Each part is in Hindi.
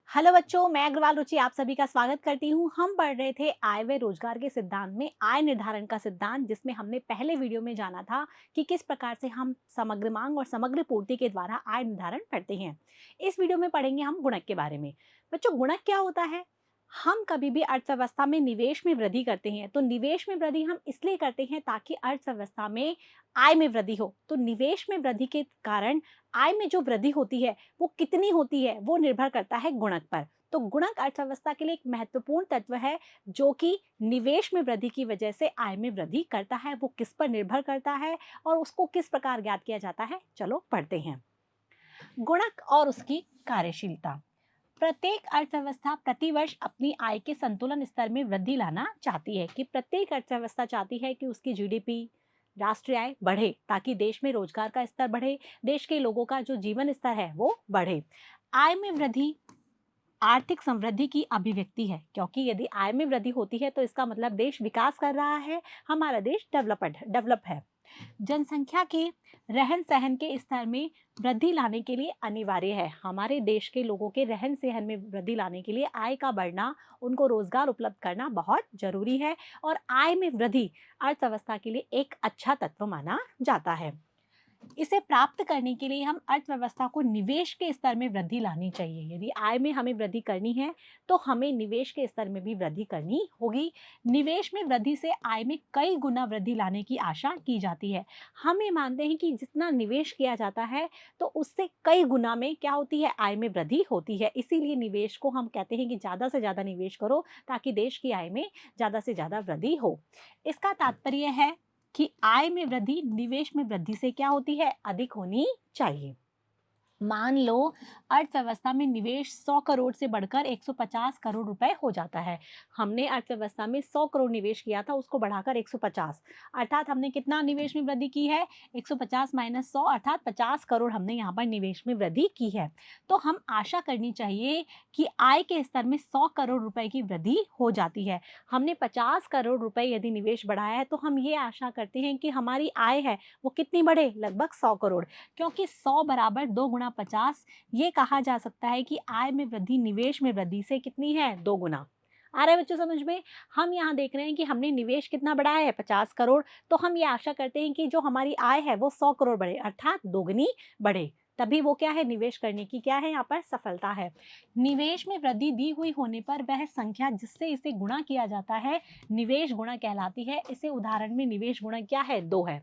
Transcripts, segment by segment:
हेलो बच्चों, मैं अग्रवाल रुचि आप सभी का स्वागत करती हूँ। हम पढ़ रहे थे आय व रोजगार के सिद्धांत में आय निर्धारण का सिद्धांत, जिसमें हमने पहले वीडियो में जाना था कि किस प्रकार से हम समग्र मांग और समग्र पूर्ति के द्वारा आय निर्धारण करते हैं। इस वीडियो में पढ़ेंगे हम गुणक के बारे में। बच्चों, गुणक क्या होता है? हम कभी भी अर्थव्यवस्था में निवेश में वृद्धि करते हैं, तो निवेश में वृद्धि हम इसलिए करते हैं ताकि अर्थव्यवस्था में आय में वृद्धि हो। तो निवेश में वृद्धि के कारण आय में जो वृद्धि होती है वो कितनी होती है, वो निर्भर करता है गुणक पर। तो गुणक अर्थव्यवस्था के लिए एक महत्वपूर्ण तत्व है, जो कि निवेश में वृद्धि की वजह से आय में वृद्धि करता है। वो किस पर निर्भर करता है और उसको किस प्रकार ज्ञात किया जाता है, चलो पढ़ते हैं। गुणक और उसकी कार्यशीलता। प्रत्येक अर्थव्यवस्था प्रतिवर्ष अपनी आय के संतुलन स्तर में वृद्धि लाना चाहती है। कि प्रत्येक अर्थव्यवस्था चाहती है कि उसकी जीडीपी, राष्ट्रीय आय बढ़े, ताकि देश में रोजगार का स्तर बढ़े, देश के लोगों का जो जीवन स्तर है वो बढ़े। आय में वृद्धि आर्थिक समृद्धि की अभिव्यक्ति है, क्योंकि यदि आय में वृद्धि होती है तो इसका मतलब देश विकास कर रहा है, हमारा देश डेवलप है। जनसंख्या के रहन सहन के स्तर में वृद्धि लाने के लिए अनिवार्य है। हमारे देश के लोगों के रहन सहन में वृद्धि लाने के लिए आय का बढ़ना, उनको रोजगार उपलब्ध करना बहुत जरूरी है। और आय में वृद्धि अर्थव्यवस्था के लिए एक अच्छा तत्व माना जाता है। इसे प्राप्त करने के लिए हम अर्थव्यवस्था को निवेश के स्तर में वृद्धि लानी चाहिए। यदि आय में हमें वृद्धि करनी है तो हमें निवेश के स्तर में भी वृद्धि करनी होगी। निवेश में वृद्धि से आय में कई गुना वृद्धि लाने की आशा की जाती है। हम ये मानते हैं कि जितना निवेश किया जाता है तो उससे कई गुना में क्या होती है, आय में वृद्धि होती है। इसीलिए निवेश को हम कहते हैं कि ज़्यादा से ज़्यादा निवेश करो, ताकि देश की आय में ज़्यादा से ज़्यादा वृद्धि हो। इसका तात्पर्य है कि आय में वृद्धि निवेश में वृद्धि से क्या होती है, अधिक होनी चाहिए। मान लो अर्थव्यवस्था में निवेश 100 करोड़ से बढ़कर 150 करोड़ रुपए हो जाता है। हमने अर्थव्यवस्था में 100 करोड़ निवेश किया था, उसको बढ़ाकर 150, अर्थात हमने कितना निवेश में वृद्धि की है, 150 माइनस 100 अर्थात 50 करोड़ हमने यहाँ पर निवेश में वृद्धि की है। तो हम आशा करनी चाहिए कि आय के स्तर में 100 करोड़ रुपए की वृद्धि हो जाती है। हमने 50 करोड़ रुपए यदि निवेश बढ़ाया है तो हम ये आशा करते हैं कि हमारी आय है वो कितनी बढ़े, लगभग 100 करोड़। क्योंकि 100 बराबर 2 गुना 50, ये कहा जा सकता है कि आय में वृद्धि निवेश में वृद्धि से कितनी है, 2 गुना। आ रहा है बच्चों समझ में? हम यहाँ देख रहे हैं कि हमने निवेश कितना बढ़ाया है, 50 करोड़। तो हम ये आशा करते हैं कि जो हमारी आय है वो 100 करोड़ बढ़े, अर्थात दोगुनी बढ़े। तभी वो क्या है, निवेश करने की क्या है यहाँ पर सफलता है। निवेश में वृद्धि दी हुई होने पर वह संख्या जिससे इसे गुणा किया जाता है, निवेश गुणा कहलाती है। इसे उदाहरण में निवेश गुणा क्या है, 2 है।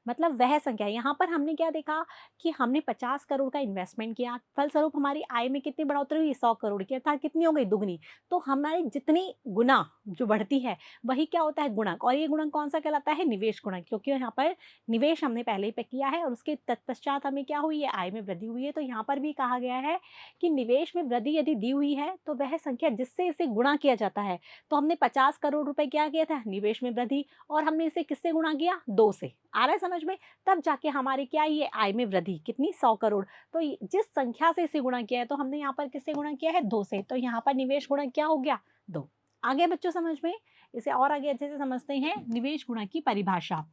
मतलब वह संख्या, यहाँ पर हमने क्या देखा कि हमने 50 करोड़ का इन्वेस्टमेंट किया, फलस्वरूप हमारी आय में कितनी बढ़ोतरी हुई, 100 करोड़ की, अर्थात कितनी हो गई, दुगनी। तो हमारी जितनी गुना जो बढ़ती है वही क्या होता है, गुणक। और ये गुणक कौन सा कहलाता है, निवेश गुणक, क्योंकि यहाँ पर निवेश हमने पहले ही पे किया है और उसके तत्पश्चात हमें क्या हुई है, आय में वृद्धि हुई है। तो यहाँ पर भी कहा गया है कि निवेश में वृद्धि यदि दी हुई है तो वह संख्या जिससे इसे गुणा किया जाता है। तो हमने 50 करोड़ रुपए क्या किया था, निवेश में वृद्धि, और हमने इसे किससे गुणा किया, 2 से। आ रहा है समझ में? तब जाके हमारी क्या, ये आय में वृद्धि कितनी, 100 करोड़। तो जिस संख्या से इसे गुणा किया है, तो हमने यहाँ पर किससे गुणा किया है, 2 से। तो यहाँ पर निवेश गुणक क्या हो गया, 2। आगे बच्चों समझ में? इसे और आगे अच्छे से समझते हैं। निवेश गुणक की परिभाषा।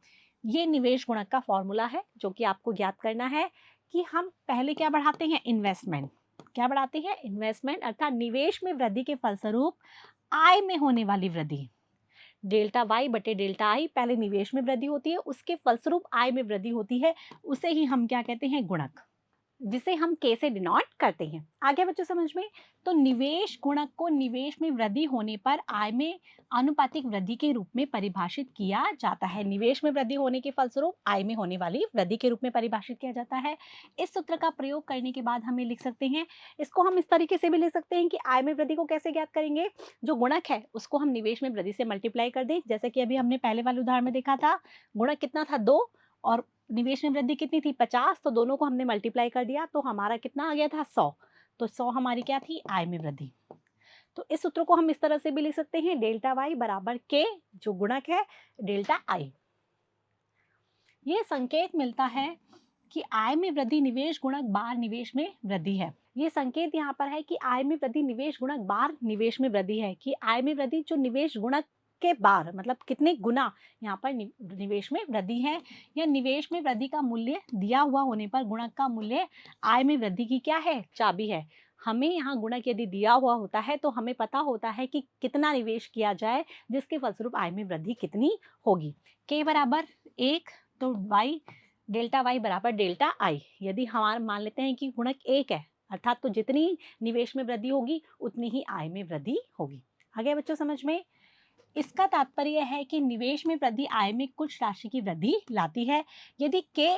ये निवेश गुणक का फॉर्मूला है जो कि आपको ज्ञात करना है कि हम पहले क्या बढ़ाते हैं, इन्वेस्टमेंट। क्या बढ़ाते हैं, इन्वेस्टमेंट, अर्थात निवेश में वृद्धि के फलस्वरूप आय में होने वाली वृद्धि। डेल्टा वाई बटे डेल्टा आई, पहले निवेश में वृद्धि होती है, उसके फलस्वरूप आय में वृद्धि होती है। उसे ही हम क्या कहते हैं, गुणक, जिसे हम के से डिनोट करते हैं। आगे बच्चों समझ में? तो निवेश गुणक को निवेश में वृद्धि होने पर आय में आनुपातिक वृद्धि के रूप में परिभाषित किया जाता है। निवेश में वृद्धि होने के फलस्वरूप आय में होने वाली वृद्धि के रूप में परिभाषित किया जाता है। इस सूत्र का प्रयोग करने के बाद हमें लिख सकते हैं, इसको हम इस तरीके से भी लिख सकते हैं कि आय में वृद्धि को कैसे ज्ञात करेंगे, जो गुणक है उसको हम निवेश में वृद्धि से मल्टीप्लाई कर दें। जैसे कि अभी हमने पहले वाले उदाहरण में देखा था, गुणक कितना था, 2, और निवेश में वृद्धि कितनी थी, 50। तो दोनों को हमने मल्टीप्लाई कर दिया तो हमारा कितना आ गया था, 100। तो 100 हमारी क्या थी, आय में वृद्धि। तो इस सूत्र को हम इस तरह से भी लिख सकते हैं, डेल्टा वाई बराबर के, जो गुणक है, डेल्टा आई। ये संकेत मिलता है कि आय में वृद्धि निवेश गुणक बार निवेश में वृद्धि है। ये संकेत यहाँ पर है कि आय में वृद्धि निवेश गुणक बार निवेश में वृद्धि है, कि आय में वृद्धि जो निवेश गुणक के बार, मतलब कितने गुना यहाँ पर निवेश में वृद्धि है। या निवेश में वृद्धि का मूल्य दिया हुआ होने पर गुणक का मूल्य आय में वृद्धि की क्या है, चाबी है। हमें यहाँ गुणक यदि दिया हुआ होता है तो हमें पता होता है कि कितना निवेश किया जाए, जिसके फलस्वरूप आय में वृद्धि कितनी होगी। k बराबर 1, तो y डेल्टा y बराबर डेल्टा i। यदि हमारा मान लेते हैं कि गुणक 1 है, अर्थात तो जितनी निवेश में वृद्धि होगी उतनी ही आय में वृद्धि होगी। आगे बच्चों समझ में? इसका तात्पर्य है कि निवेश में वृद्धि आय में कुछ राशि की वृद्धि लाती है। यदि k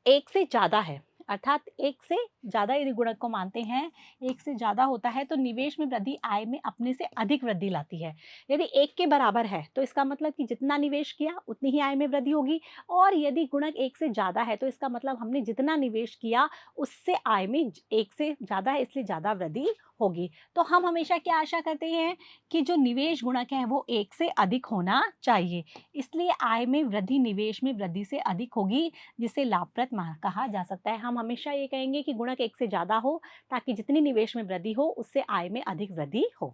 1 से ज़्यादा है, अर्थात 1 से ज़्यादा यदि गुणक को मानते हैं, 1 से ज़्यादा होता है तो निवेश में वृद्धि आय में अपने से अधिक वृद्धि लाती है। यदि 1 के बराबर है तो इसका मतलब कि जितना निवेश किया उतनी ही आय में वृद्धि होगी, और यदि गुणक 1 से ज़्यादा है तो इसका मतलब हमने जितना निवेश किया उससे आय में 1 से ज़्यादा है, इसलिए ज़्यादा वृद्धि होगी। तो हम हमेशा क्या आशा करते हैं कि जो निवेश गुणक है वो 1 से अधिक होना चाहिए, इसलिए आय में वृद्धि निवेश में वृद्धि से अधिक होगी, जिसे लाभप्रद कहा जा सकता है। हम हमेशा ये कहेंगे कि गुणक 1 से ज़्यादा हो, ताकि जितनी निवेश में वृद्धि हो उससे आय में अधिक वृद्धि हो।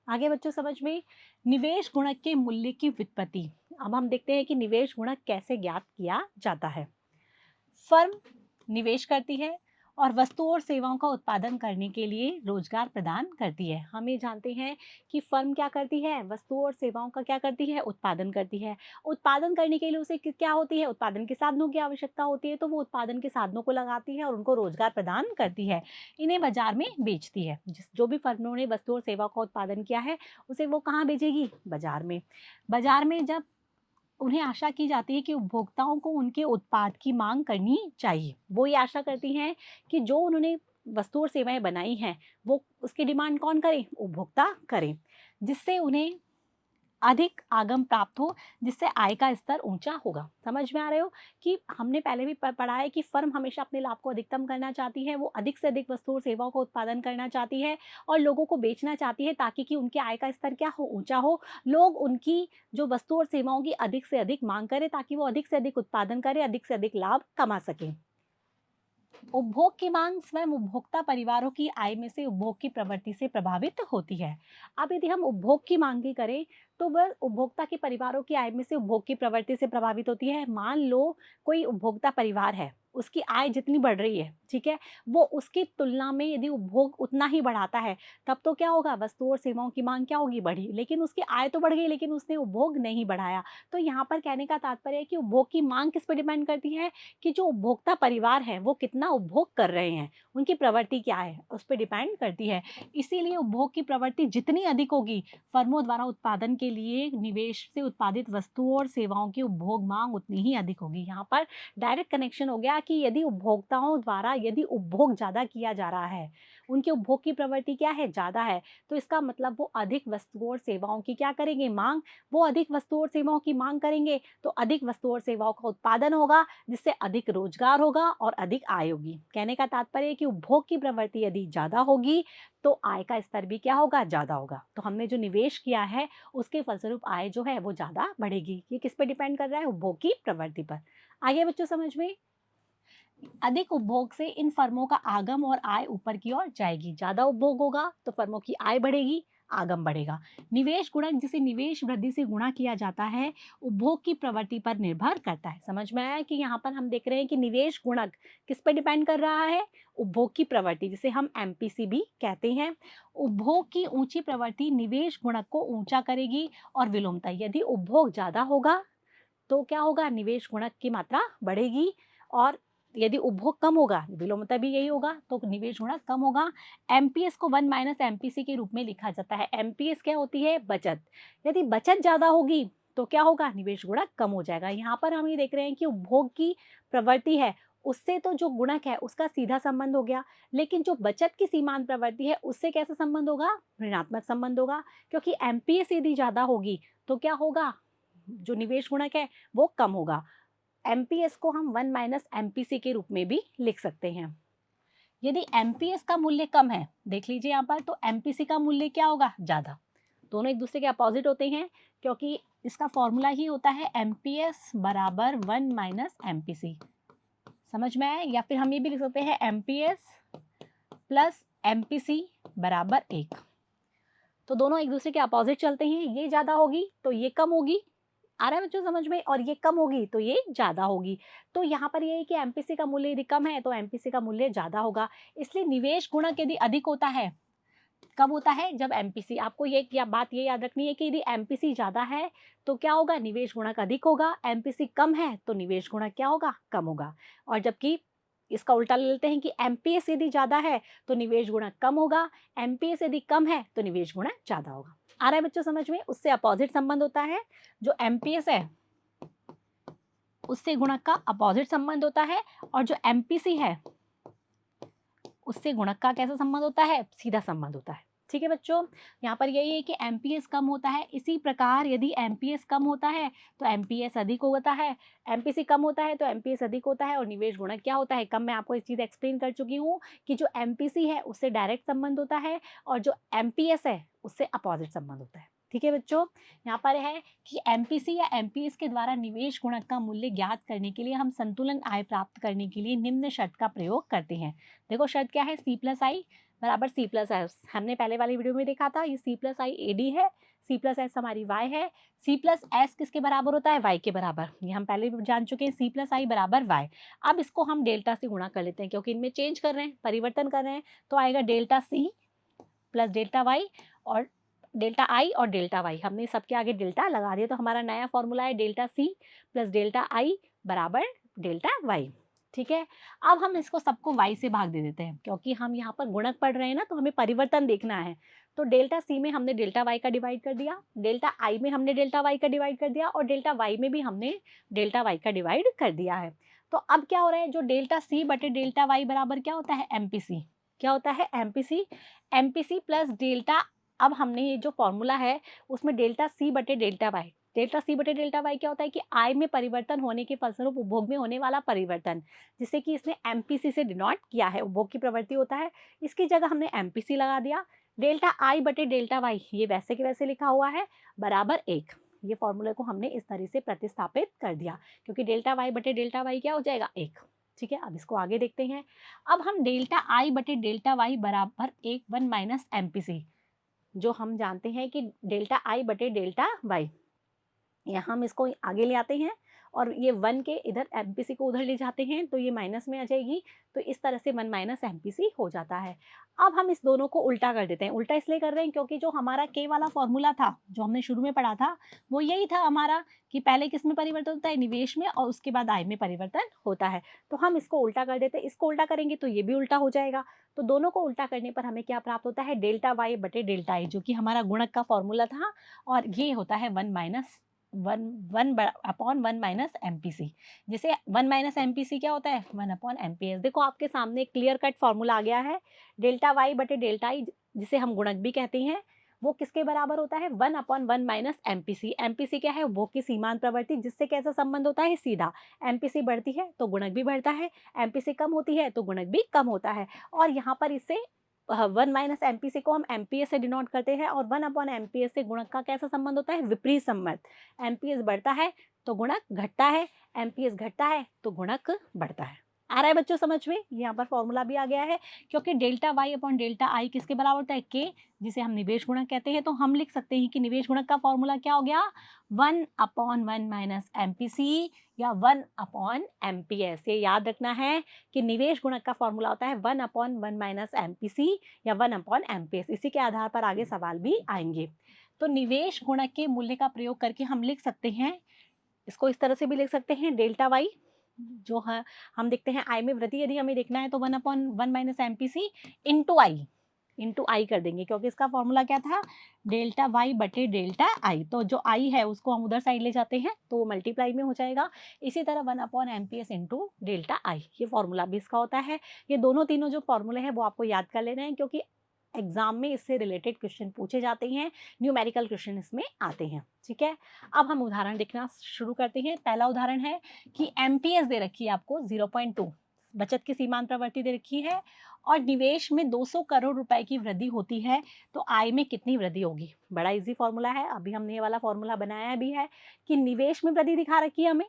आगे बच्चों समझ में? निवेश गुणक के मूल्य की व्युत्पत्ति। अब हम देखते हैं कि निवेश गुणक कैसे ज्ञात किया जाता है। फर्म निवेश करती है और वस्तुओं और सेवाओं का उत्पादन करने के लिए रोजगार प्रदान करती है। हम ये जानते हैं कि फर्म क्या करती है, वस्तुओं और सेवाओं का क्या करती है, उत्पादन करती है। उत्पादन करने के लिए उसे क्या होती है, उत्पादन के साधनों की आवश्यकता होती है, तो वो उत्पादन के साधनों को लगाती है और उनको रोजगार प्रदान करती है, इन्हें बाजार में बेचती है। जो भी फर्मों ने वस्तु और सेवा का उत्पादन किया है उसे वो कहाँ बेचेगी, बाजार में। बाजार में जब उन्हें आशा की जाती है कि उपभोक्ताओं को उनके उत्पाद की मांग करनी चाहिए, वो ये आशा करती हैं कि जो उन्होंने वस्तु और सेवाएं बनाई हैं वो उसकी डिमांड कौन करे, उपभोक्ता करें, जिससे उन्हें अधिक आगम प्राप्त हो, जिससे आय का स्तर ऊंचा होगा। समझ में आ रहे हो कि हमने पहले भी पढ़ा है कि फर्म हमेशा अपने लाभ को अधिकतम करना चाहती है, वो अधिक से अधिक वस्तु और सेवाओं का उत्पादन करना चाहती है और लोगों को बेचना चाहती है, ताकि कि उनके आय का स्तर क्या हो, ऊंचा हो। लोग उनकी जो वस्तु और सेवाओं की अधिक से अधिक मांग करें, ताकि वो अधिक से अधिक उत्पादन करें, अधिक से अधिक लाभ कमा सकें। उपभोग की मांग स्वयं उपभोक्ता परिवारों की आय में से उपभोग की प्रवृत्ति से प्रभावित होती है। अब यदि हम उपभोग की मांग की करें तो वह उपभोक्ता के परिवारों की आय में से उपभोग की प्रवृत्ति से प्रभावित होती है। मान लो कोई उपभोक्ता परिवार है, उसकी आय जितनी बढ़ रही है, ठीक है, वो उसकी तुलना में यदि उपभोग उतना ही बढ़ाता है, तब तो क्या होगा, वस्तुओं और सेवाओं की मांग क्या होगी, बढ़ी। लेकिन उसकी आय तो बढ़ गई, लेकिन उसने उपभोग नहीं बढ़ाया। तो यहाँ पर कहने का तात्पर्य है कि उपभोग की मांग किस पर डिपेंड करती है, कि जो उपभोक्ता परिवार है वो कितना उपभोग कर रहे हैं, उनकी प्रवृत्ति क्या है, उस पर डिपेंड करती है। इसीलिए उपभोग की प्रवृत्ति जितनी अधिक होगी, फर्मों द्वारा उत्पादन के लिए निवेश से उत्पादित वस्तुओं और सेवाओं की उपभोग मांग उतनी ही अधिक होगी। यहाँ पर डायरेक्ट कनेक्शन हो गया कि यदि उपभोक्ताओं द्वारा यदि उपभोग ज़्यादा किया जा रहा है, उनके उपभोग की प्रवृत्ति क्या है, ज़्यादा है, तो इसका मतलब वो अधिक वस्तुओं और सेवाओं की क्या करेंगे, मांग। वो अधिक वस्तुओं और सेवाओं की मांग करेंगे तो अधिक वस्तुओं और सेवाओं का उत्पादन होगा, जिससे अधिक रोजगार होगा और अधिक आय होगी। कहने का तात्पर्य है कि उपभोग की प्रवृत्ति यदि ज़्यादा होगी तो आय का स्तर भी क्या होगा, ज़्यादा होगा। तो हमने जो निवेश किया है उसके फलस्वरूप आय जो है वो ज़्यादा बढ़ेगी। ये किस पे डिपेंड कर रहा है, उपभोग की प्रवृत्ति पर। आगे बच्चों समझ में? अधिक उपभोग से इन फर्मों का आगम और आय ऊपर की ओर जाएगी। ज़्यादा उपभोग होगा तो फर्मों की आय बढ़ेगी, आगम बढ़ेगा। निवेश गुणक जिसे निवेश वृद्धि से गुणा किया जाता है, उपभोग की प्रवृत्ति पर निर्भर करता है। समझ में आया कि यहाँ पर हम देख रहे हैं कि निवेश गुणक किस पर डिपेंड कर रहा है, उपभोग की प्रवृत्ति, जिसे हम एमपीसी भी कहते हैं। उपभोग की ऊंची प्रवृत्ति निवेश गुणक को ऊंचा करेगी और विलोमता। यदि उपभोग ज़्यादा होगा तो क्या होगा, निवेश गुणक की मात्रा बढ़ेगी, और यदि उपभोग कम होगा, विलोमता भी यही होगा, तो निवेश गुणक कम होगा। एमपीएस को 1 माइनस एमपीसी के रूप में लिखा जाता है। एमपीएस क्या होती है, बचत। यदि बचत ज़्यादा होगी तो क्या होगा, निवेश गुणक कम हो जाएगा। यहाँ पर हम ये देख रहे हैं कि उपभोग की प्रवृत्ति है, उससे तो जो गुणक है उसका सीधा संबंध हो गया, लेकिन जो बचत की सीमांत प्रवृत्ति है उससे कैसा संबंध होगा, ऋणात्मक संबंध होगा, क्योंकि एमपीएस यदि ज़्यादा होगी तो क्या होगा, जो निवेश गुणक है वो कम होगा। एमपीएस को हम 1 माइनस एमपीसी के रूप में भी लिख सकते हैं। यदि एमपीएस का मूल्य कम है, देख लीजिए यहाँ पर, तो एमपीसी का मूल्य क्या होगा, ज़्यादा। दोनों एक दूसरे के अपोजिट होते हैं, क्योंकि इसका फॉर्मूला ही होता है एमपीएस बराबर 1 माइनस एमपीसी। समझ में आया? या फिर हम ये भी लिख सकते हैं एमपीएस प्लस एमपीसी बराबर 1। तो दोनों एक दूसरे के अपोजिट चलते हैं, ये ज़्यादा होगी तो ये कम होगी, आ रहा है बच्चों समझ में? और ये कम होगी तो ये ज़्यादा होगी। तो यहाँ पर ये है कि एमपीसी का मूल्य यदि कम है तो एमपीसी का मूल्य ज़्यादा होगा। इसलिए निवेश गुणक यदि अधिक होता है, कब होता है? जब एमपीसी, आपको ये क्या बात ये याद रखनी है कि यदि एमपीसी ज़्यादा है तो क्या होगा? निवेश गुणक अधिक होगा। एमपीसी कम है तो निवेश गुणक क्या होगा? कम होगा। और जबकि इसका उल्टा ले लेते हैं कि एमपीएस यदि ज़्यादा है तो निवेश गुणक कम होगा, एमपीएस यदि कम है तो निवेश गुणक ज़्यादा होगा। आ रहा है बच्चों समझ में? उससे अपोजिट संबंध होता है, जो एमपीएस है उससे गुणक का अपोजिट संबंध होता है, और जो एमपीसी है उससे गुणक का कैसा संबंध होता है? सीधा संबंध होता है। ठीक है बच्चों, यहाँ पर यही है कि एमपीएस कम होता है। इसी प्रकार यदि एमपीएस कम होता है तो एमपीएस अधिक होता है, एमपीसी कम होता है तो एमपीएस अधिक होता है, और निवेश गुणक क्या होता है? कम। मैं आपको एक चीज़ एक्सप्लेन कर चुकी हूँ कि जो एमपीसी है उससे डायरेक्ट संबंध होता है, और जो एमपीएस है उससे अपोजिट संबंध होता है। ठीक है बच्चों, यहाँ पर है कि एमपीसी या एमपीएस के द्वारा निवेश गुणक का मूल्य ज्ञात करने के लिए हम संतुलन आय प्राप्त करने के लिए निम्न शर्त का प्रयोग करते हैं। देखो शर्त क्या है? सी प्लस आई बराबर सी प्लस एस। हमने पहले वाली वीडियो में देखा था, ये C plus I A D है, सी प्लस एस हमारी वाई है, सी प्लस एस किसके बराबर होता है? वाई के बराबर। ये हम पहले भी जान चुके हैं, सी प्लस आई बराबर वाई। अब इसको हम डेल्टा से गुणा कर लेते हैं, क्योंकि इनमें चेंज कर रहे हैं, परिवर्तन कर रहे हैं, तो आएगा delta C plus delta Y, और डेल्टा आई और डेल्टा वाई, हमने सबके आगे डेल्टा लगा दिया, तो हमारा नया फॉर्मूला है delta C plus delta I बराबर डेल्टा वाई। ठीक है, अब हम इसको सबको y से भाग दे देते हैं, क्योंकि हम यहाँ पर गुणक पढ़ रहे हैं ना, तो हमें परिवर्तन देखना है। तो डेल्टा सी में हमने डेल्टा y का डिवाइड कर दिया, डेल्टा आई में हमने डेल्टा y का डिवाइड कर दिया, और डेल्टा y में भी हमने डेल्टा y का डिवाइड कर दिया है। तो अब क्या हो रहा है? जो डेल्टा सी बटे डेल्टा y बराबर क्या होता है? एमपीसी। क्या होता है? एमपीसी। एमपीसी प्लस डेल्टा, अब हमने ये जो फॉर्मूला है उसमें डेल्टा सी बटे डेल्टा वाई, डेल्टा सी बटे डेल्टा वाई क्या होता है? कि आय में परिवर्तन होने के फलस्वरूप उपभोग में होने वाला परिवर्तन, जिसे कि इसने एमपीसी से डिनोट किया है, उपभोग की प्रवृत्ति होता है, इसकी जगह हमने एमपीसी लगा दिया। डेल्टा आई बटे डेल्टा वाई ये वैसे के वैसे लिखा हुआ है, बराबर 1। ये फॉर्मूले को हमने इस तरह से प्रतिस्थापित कर दिया, क्योंकि डेल्टा वाई बटे डेल्टा वाई क्या हो जाएगा? 1। ठीक है, अब इसको आगे देखते हैं। अब हम डेल्टा आई बटे डेल्टा वाई बराबर 1 माइनस एमपीसी, जो हम जानते हैं कि डेल्टा आई बटे डेल्टा वाई, यहाँ हम इसको आगे ले आते हैं, और ये 1 के इधर एमपीसी को उधर ले जाते हैं, तो ये माइनस में आ जाएगी, तो इस तरह से 1 माइनस एमपीसी हो जाता है। अब हम इस दोनों को उल्टा कर देते हैं। उल्टा इसलिए कर रहे हैं क्योंकि जो हमारा के वाला फॉर्मूला था, जो हमने शुरू में पढ़ा था, वो यही था हमारा कि पहले किस में परिवर्तन होता है? निवेश में, और उसके बाद आय में परिवर्तन होता है। तो हम इसको उल्टा कर देते हैं, इसको उल्टा करेंगे तो ये भी उल्टा हो जाएगा। तो दोनों को उल्टा करने पर हमें क्या प्राप्त होता है? डेल्टा वाई बटे डेल्टा आई, जो कि हमारा गुणक का फॉर्मूला था, और ये होता है 1 माइनस 1 माइनस एमपीसी, जिसे 1 माइनस एमपीसी क्या होता है? 1 अपॉन एमपीएस। देखो आपके सामने क्लियर कट फॉर्मूला आ गया है। डेल्टा वाई बटे डेल्टा आई, जिसे हम गुणक भी कहते हैं, वो किसके बराबर होता है? 1 अपॉन 1 माइनस एमपीसी। एमपीसी क्या है? उपभोग की सीमांत प्रवृत्ति, जिससे कैसा संबंध होता है? सीधा। एमपीसी बढ़ती है तो गुणक भी बढ़ता है, एमपीसी कम होती है तो गुणक भी कम होता है। और यहाँ पर इससे 1 माइनस एमपीसी को हम एमपीएस से डिनोट करते हैं, और 1 अपॉन एमपीएस से गुणक का कैसा संबंध होता है? विपरीत संबंध। एमपीएस बढ़ता है तो गुणक घटता है, एमपीएस घटता है तो गुणक बढ़ता है। आ रहा है बच्चों समझ में? यहाँ पर फॉर्मूला भी आ गया है, क्योंकि delta Y upon delta I किसके बराबर होता है? के, जिसे हम निवेश गुणक कहते हैं। तो हम लिख सकते हैं कि निवेश गुणक का फॉर्मूला क्या हो गया? 1 अपॉन 1 माइनस एमपीसी या 1 अपॉन एमपीएस। ये याद रखना है कि निवेश गुणक का फॉर्मूला होता है 1 अपॉन 1 माइनस एमपीसी या 1 अपॉन एमपीएस। इसी के आधार पर आगे सवाल भी आएंगे। तो निवेश गुणक के मूल्य का प्रयोग करके हम लिख सकते हैं, इसको इस तरह से भी लिख सकते हैं, डेल्टा वाई जो है, हम देखते हैं आय में वृद्धि यदि हमें देखना है तो 1 अपॉन 1 माइनस एमपीसी इंटू आई कर देंगे, क्योंकि इसका फॉर्मूला क्या था? डेल्टा वाई बटे डेल्टा आई। तो जो आई है उसको हम उधर साइड ले जाते हैं तो वो मल्टीप्लाई में हो जाएगा। इसी तरह 1 अपॉन एमपीएस इंटू डेल्टा आई, ये फॉर्मूला भी इसका होता है। ये दोनों तीनों जो फॉर्मूले हैं वो आपको याद कर लेना है, क्योंकि एग्जाम में इससे रिलेटेड क्वेश्चन पूछे जाते हैं, न्यूमेरिकल क्वेश्चन इसमें आते हैं। ठीक है, अब हम उदाहरण देखना शुरू करते हैं। पहला उदाहरण है कि एमपीएस दे रखी है आपको 0.2, बचत की सीमांत प्रवृत्ति दे रखी है, और निवेश में 200 करोड़ रुपए की वृद्धि होती है तो आय में कितनी वृद्धि होगी? बड़ा इजी फॉर्मूला है, अभी हमने ये वाला फॉर्मूला बनाया भी है कि निवेश में वृद्धि दिखा रखी है हमें,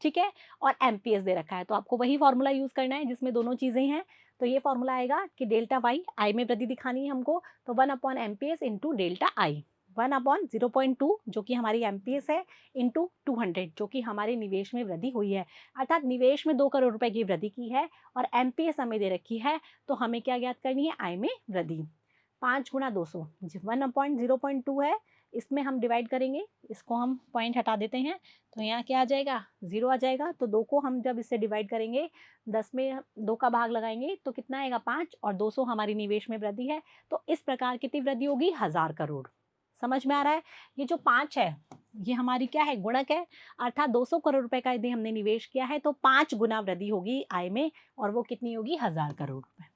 ठीक है, और एमपीएस दे रखा है, तो आपको वही फॉर्मूला यूज करना है जिसमें दोनों चीजें हैं। तो ये फॉर्मूला आएगा कि डेल्टा वाई, आई में वृद्धि दिखानी है हमको, तो 1 अपॉन एमपीएस इंटू डेल्टा आई। 1/0.2 जो कि हमारी एमपीएस है इंटू 200 जो कि हमारे निवेश में वृद्धि हुई है, अर्थात निवेश में 2 करोड़ रुपए की वृद्धि की है और एमपीएस हमें दे रखी है, तो हमें क्या ज्ञात करनी है, आय में वृद्धि। 5 गुणा 200 1/0.2 है, इसमें हम डिवाइड करेंगे, इसको हम पॉइंट हटा देते हैं, तो यहाँ क्या आ जाएगा, 0 आ जाएगा। तो 2 को हम जब इससे डिवाइड करेंगे, 10 में 2 का भाग लगाएंगे तो कितना आएगा, 5, और 200 हमारी निवेश में वृद्धि है। तो इस प्रकार कितनी वृद्धि होगी, 1000 करोड़। समझ में आ रहा है। ये जो 5 है ये हमारी क्या है, गुणक है, अर्थात 200 करोड़ रुपए का यदि हमने निवेश किया है तो 5 गुना वृद्धि होगी आय में, और वो कितनी होगी, 1000 करोड़ रुपए।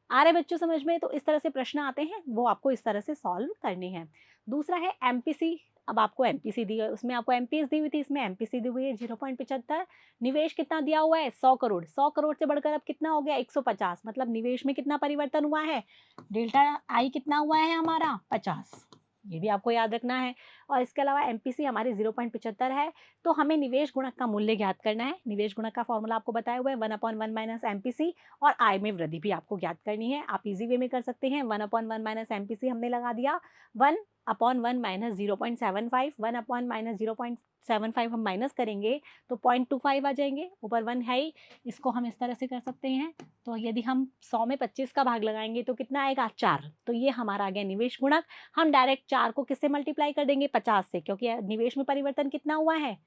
आ रहे बच्चों समझ में। तो इस तरह से प्रश्न आते हैं, वो आपको इस तरह से सॉल्व करने हैं। दूसरा है एमपीसी। अब आपको एमपीसी दी है, उसमें आपको एमपीएस दी हुई थी, इसमें एमपीसी दी हुई है 0.75। निवेश कितना दिया हुआ है, 100 करोड़। 100 करोड़ से बढ़कर अब कितना हो गया, 150, मतलब निवेश में कितना परिवर्तन हुआ है, डेल्टा आई कितना हुआ है हमारा, 50। ये भी आपको याद रखना है। और इसके अलावा एमपीसी हमारे 0.75 है। तो हमें निवेश गुणक का मूल्य ज्ञात करना है। निवेश गुणक का फॉर्मूला आपको बताया हुआ है 1/1 माइनस एमपीसी, और आय में वृद्धि भी आपको ज्ञात करनी है। आप इजी वे में कर सकते हैं। 1/1 माइनस एमपीसी हमने लगा दिया, 1/1 माइनस 0.75, 1/1 माइनस 0.75 हम माइनस करेंगे तो 0.25 आ जाएंगे, ऊपर 1 है ही। इसको हम इस तरह से कर सकते हैं। तो यदि हम 100 में 25 का भाग लगाएंगे तो कितना आएगा, 4। तो ये हमारा आ गया निवेश गुणक। हम डायरेक्ट 4 को किससे मल्टीप्लाई कर देंगे, 50 से, क्योंकि निवेश में परिवर्तन कितना हुआ है,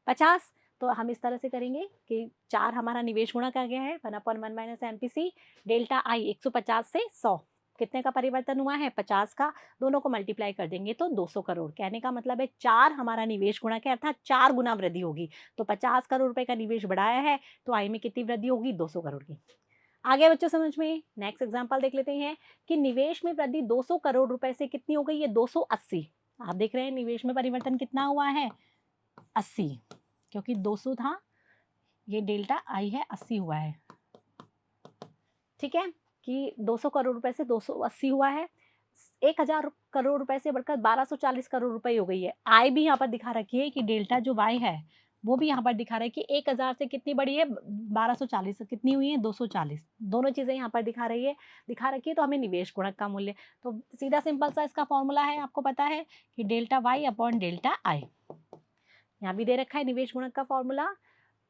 50। तो हम इस तरह से करेंगे कि 4 हमारा निवेश गुणक आ गया है, 1/1 माइनस एमपीसी, डेल्टा आई 150 से 100, कितने का परिवर्तन हुआ है, 50 का। दोनों को मल्टीप्लाई कर देंगे तो 200 करोड़। कहने का मतलब है 4 हमारा निवेश गुणक है, अर्थात 4 गुना वृद्धि होगी। तो 50 करोड़ रुपए का निवेश बढ़ाया है तो आय में कितनी वृद्धि होगी, 200 करोड़ की। आगे बच्चों समझ में। नेक्स्ट एग्जांपल देख लेते हैं कि निवेश में वृद्धि 200 करोड़ रुपए से कितनी हो गई है, 280। आप देख रहे हैं निवेश में परिवर्तन कितना हुआ है, 80, क्योंकि 200 था, ये डेल्टा आई है, 80 हुआ है। ठीक है, कि 200 करोड़ रुपए से 280 हुआ है। 1000 करोड़ रुपए से बढ़कर 1240 करोड़ रुपए हो गई है। आय भी यहाँ पर दिखा रखी है कि डेल्टा जो वाई है वो भी यहाँ पर दिखा रहा है कि 1000 से कितनी बड़ी है, 1240 से कितनी हुई है, 240। दोनों चीजें यहाँ पर दिखा रखी है। तो हमें निवेश गुणक का मूल्य, तो सीधा सिंपल सा इसका फॉर्मूला है, आपको पता है कि delta Y upon delta I. यहाँ भी दे रखा है निवेश गुणक का फॉर्मूला।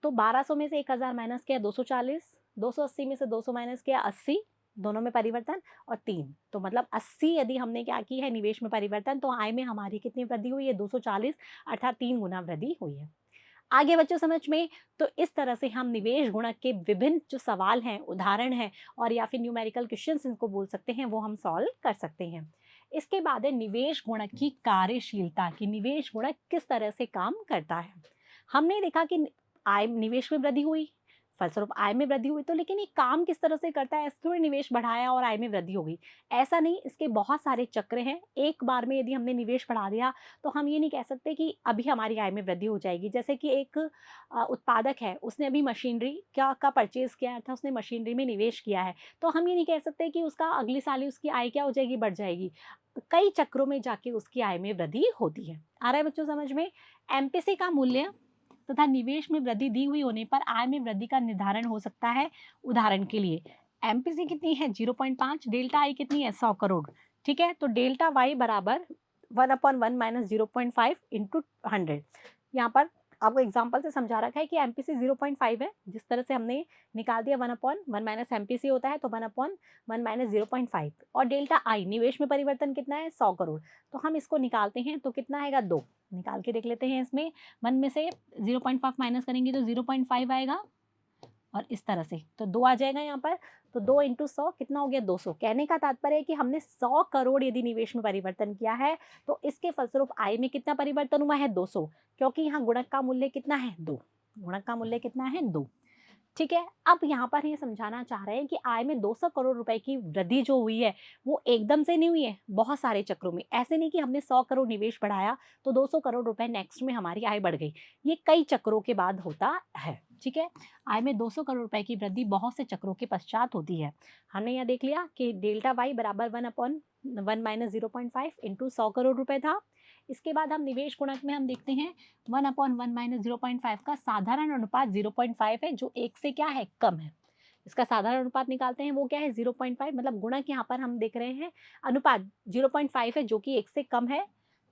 तो 1200 में से 1000 माइनस किया, 240, 280 में से 200 माइनस किया, 80, दोनों में परिवर्तन, और 3, तो मतलब 80 यदि हमने क्या की है निवेश में परिवर्तन, तो आय में हमारी कितनी वृद्धि हुई है, 240, अर्थात 3 गुना वृद्धि हुई है। आगे बच्चों समझ में। तो इस तरह से हम निवेश गुणक के विभिन्न जो सवाल हैं, उदाहरण हैं, और या फिर न्यूमेरिकल क्वेश्चंस इनको बोल सकते हैं, वो हम सॉल्व कर सकते हैं। इसके बाद है निवेश गुणक की कार्यशीलता, की निवेश गुणक किस तरह से काम करता है। हमने देखा कि आय निवेश में वृद्धि हुई, फलस्वरूप आय में वृद्धि हुई, तो लेकिन ये काम किस तरह से करता है, ऐसे थोड़ी निवेश बढ़ाया और आय में वृद्धि हो गई, ऐसा नहीं। इसके बहुत सारे चक्र हैं। एक बार में यदि हमने निवेश बढ़ा दिया तो हम ये नहीं कह सकते कि अभी हमारी आय में वृद्धि हो जाएगी। जैसे कि एक उत्पादक है, उसने अभी मशीनरी का परचेज किया था, उसने मशीनरी में निवेश किया है, तो हम ये नहीं कह सकते कि उसका अगले साल ही उसकी आय क्या हो जाएगी, बढ़ जाएगी। कई चक्रों में जाके उसकी आय में वृद्धि होती है। आ रहा है बच्चों समझ में। एमपीसी का मूल्य तथा निवेश में वृद्धि दी हुई होने पर आय में वृद्धि का निर्धारण हो सकता है। उदाहरण के लिए एमपीसी कितनी है, 0.5, डेल्टा आई कितनी है, 100 करोड़। ठीक है, तो डेल्टा वाई बराबर 1/1 माइनस 0.5 इंटू 100। यहाँ पर आपको एग्जाम्पल से समझा रखा है कि एमपीसी 0.5 है। जिस तरह से हमने निकाल दिया 1/1 माइनस एमपीसी होता है, तो 1/1 माइनस 0.5, और डेल्टा आई निवेश में परिवर्तन कितना है, 100 करोड़। तो हम इसको निकालते हैं तो कितना आएगा, 2। निकाल के देख लेते हैं। इसमें 1 में से 0.5 माइनस करेंगे तो 0.5 आएगा, और इस तरह से तो 2 आ जाएगा यहाँ पर। तो 2 इंटू 100 कितना हो गया, 200। कहने का तात्पर्य है कि हमने 100 करोड़ यदि निवेश में परिवर्तन किया है तो इसके फलस्वरूप आय में कितना परिवर्तन हुआ है, 200, क्योंकि यहाँ गुणक का मूल्य कितना है, 2। गुणक का मूल्य कितना है, 2। ठीक है, अब यहाँ पर ये समझाना चाह रहे हैं कि आय में 200 करोड़ रुपए की वृद्धि जो हुई है वो एकदम से नहीं हुई है, बहुत सारे चक्रों में। ऐसे नहीं कि हमने 100 करोड़ निवेश बढ़ाया तो 200 करोड़ रुपए नेक्स्ट में हमारी आय बढ़ गई। ये कई चक्रों के बाद होता है। ठीक है, आय में 200 करोड़ रुपए की वृद्धि बहुत से चक्रों के पश्चात होती है। हमने यहाँ देख लिया कि डेल्टा वाई बराबर 1/1 माइनस 0.5 इंटू 100 करोड़ रुपए था। इसके बाद हम निवेश गुणक में हम देखते हैं 1/1 माइनस 0.5 का साधारण अनुपात 0.5 है, जो 1 से क्या है, कम है। इसका साधारण अनुपात निकालते हैं, वो क्या है, 0.5, मतलब गुणक यहाँ पर हम देख रहे हैं अनुपात 0.5 है जो कि 1 से कम है।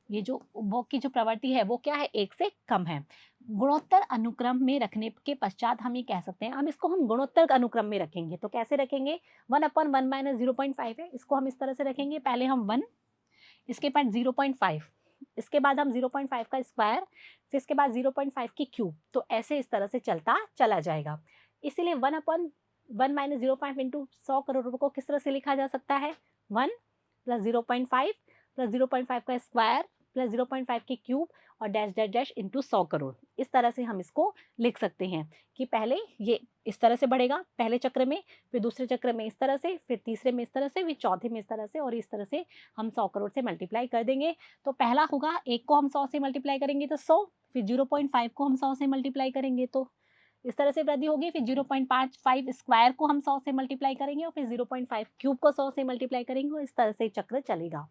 ये जो उपभोग की जो प्रवृत्ति है वो क्या है, 1 से कम है। गुणोत्तर अनुक्रम में रखने के पश्चात हम ये कह सकते हैं, अब इसको हम गुणोत्तर अनुक्रम में रखेंगे तो कैसे रखेंगे, 1/1 माइनस 0.5 है, इसको हम इस तरह से रखेंगे, पहले हम 1, इसके बाद 0.5, इसके बाद हम 0.5 का स्क्वायर, फिर इसके बाद 0.5 की क्यूब, तो ऐसे इस तरह से चलता चला जाएगा। इसीलिए 1/1 माइनस 0.5 इंटू 100 करोड़ रुपये को किस तरह से लिखा जा सकता है, 1 प्लस 0.5 प्लस 0.5 का स्क्वायर प्लस 0.5 की क्यूब और dash dash dash into 100 crore. इस तरह से हम इसको लिख सकते हैं कि पहले ये इस तरह से बढ़ेगा पहले चक्र में, फिर दूसरे चक्र में इस तरह से, फिर तीसरे में इस तरह से, फिर चौथे में इस तरह से, और इस तरह से हम 100 करोड़ से मल्टीप्लाई कर देंगे। तो पहला होगा, एक को हम 100 से मल्टीप्लाई करेंगे तो 100, फिर 0.5 को हम 100 से मल्टीप्लाई करेंगे तो इस तरह से वृद्धि होगी, फिर 0.55 स्क्वायर को हम 100 से मल्टीप्लाई करेंगे और फिर 0.5 क्यूब को 100 से मल्टीप्लाई करेंगे और इस तरह से चक्र चलेगा।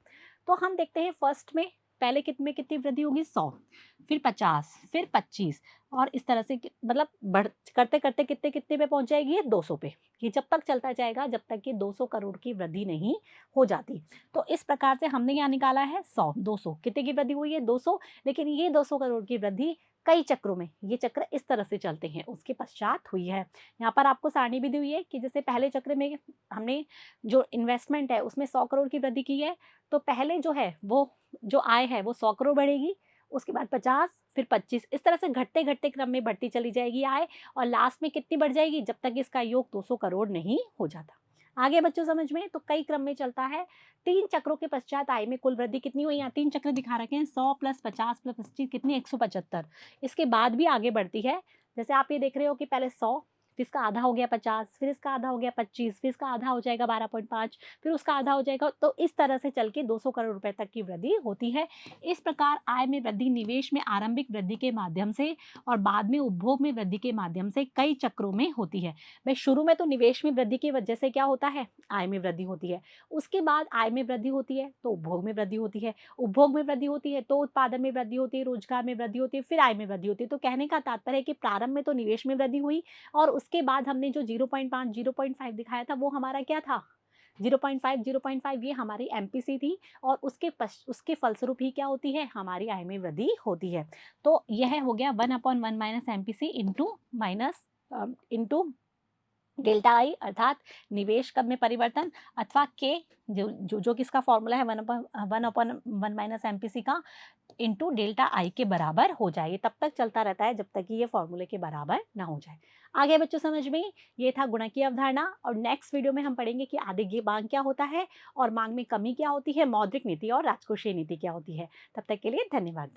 तो हम देखते हैं फर्स्ट में पहले कितने कितनी वृद्धि होगी, 100, फिर 50, फिर 25 और इस तरह से मतलब बढ़ करते करते कितने कितने पे पहुंच जाएगी, ये 200 पे। ये जब तक चलता जाएगा जब तक कि 200 करोड़ की वृद्धि नहीं हो जाती। तो इस प्रकार से हमने यहाँ निकाला है 100, 200 कितने की वृद्धि हुई है, 200, लेकिन ये 200 करोड़ की वृद्धि कई चक्रों में, ये चक्र इस तरह से चलते हैं, उसके पश्चात हुई है। यहाँ पर आपको सारणी भी दी हुई है कि जैसे पहले चक्र में हमने जो इन्वेस्टमेंट है उसमें 100 करोड़ की वृद्धि की है, तो पहले जो है वो जो आय है वो 100 करोड़ बढ़ेगी, उसके बाद 50, फिर 25, इस तरह से घटते घटते क्रम में बढ़ती चली जाएगी आय, और लास्ट में कितनी बढ़ जाएगी, जब तक इसका योग 200 करोड़ नहीं हो जाता। आगे बच्चों समझ में, तो कई क्रम में चलता है। 3 चक्रों के पश्चात आय में कुल वृद्धि कितनी हुई, यहाँ 3 चक्र दिखा रखे हैं, 100 प्लस 50 प्लस 25 कितनी, 175। इसके बाद भी आगे बढ़ती है, जैसे आप ये देख रहे हो कि पहले 100, फिर इसका आधा हो गया 50, फिर इसका आधा हो गया 25, फिर इसका आधा हो जाएगा 12.5, फिर उसका आधा हो जाएगा, तो इस तरह से चल के 200 करोड़ रुपए तक की वृद्धि होती है। इस प्रकार आय में वृद्धि निवेश में आरंभिक वृद्धि के माध्यम से और बाद में उपभोग में वृद्धि के माध्यम से कई चक्रों में होती है। भाई शुरू में तो निवेश में वृद्धि की वजह से क्या होता है, आय में वृद्धि होती है, उसके बाद आय में वृद्धि होती है तो उपभोग में वृद्धि होती है, उपभोग में वृद्धि होती है तो उत्पादन में वृद्धि होती है, रोजगार में वृद्धि होती है, फिर आय में वृद्धि होती है। तो कहने का तात्पर्य है कि प्रारंभ में तो निवेश में वृद्धि हुई और उसके बाद हमने जो 0.5 0.5 दिखाया था वो हमारा क्या था, 0.5 0.5 ये हमारी एमपीसी थी, और उसके फलस्वरूप ही क्या होती है, हमारी आय में वृद्धि होती है। तो यह हो गया 1/1 माइनस एमपीसी इंटू डेल्टा आई, अर्थात निवेश कब में परिवर्तन, अथवा के जो किसका फॉर्मूला है 1/1 माइनस एमपीसी का इंटू डेल्टा आई के बराबर हो जाए। तब तक चलता रहता है जब तक कि ये फॉर्मूले के बराबर ना हो जाए। आगे बच्चों समझ में, ये था गुणा की अवधारणा, और नेक्स्ट वीडियो में हम पढ़ेंगे कि आदिज्ञ मांग क्या होता है और मांग में कमी क्या होती है, मौद्रिक नीति और राजकोषीय नीति क्या होती है। तब तक के लिए धन्यवाद।